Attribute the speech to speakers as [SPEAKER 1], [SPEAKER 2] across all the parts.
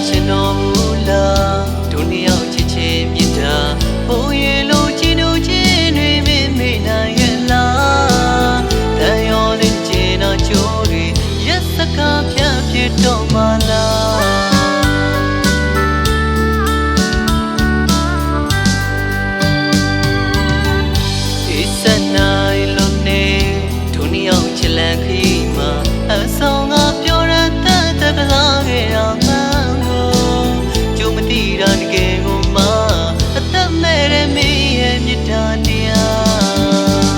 [SPEAKER 1] ချင်တော့ဘူးလားဒုနှစ်ယောက်ချစ်ချင်းမြတ်တာဘိုးရဲ့လိုချင်တို့ချင်းတွေမေ့နိုင်ရဲ့လားတန်ရောလေးချင်တော့ချိုးတွေရက်စကားပြဖြစ်တော့မှလားလန်ခီမှာအဆောင်ကပြောရတဲ့တကစားခဲ့ရမှန်းကိုကြုံမသိတာတကယ်ကိုမှအသက်မဲ့တဲ့မင်းရဲ့မြတ်တာတရား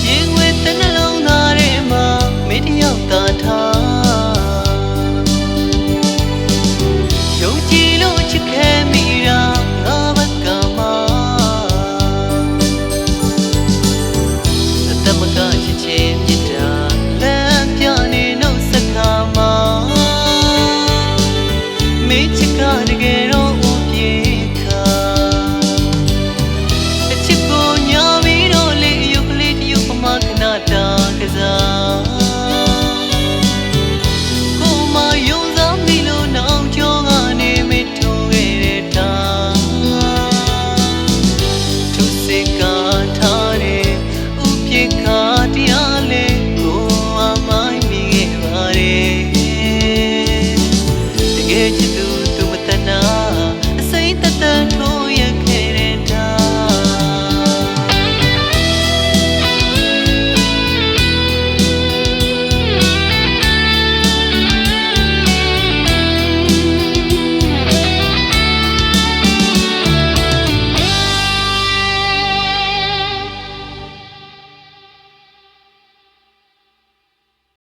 [SPEAKER 1] ရင်ဝဲတဲ့နှလုံးသားထဲမှာမင်းတယောက်သာထားယုံကြည်လို့ချစ်ခဲ့မိတာငါဘက်ကမှအသက်မကချစ်ချင်းမင်းချစ်ကတက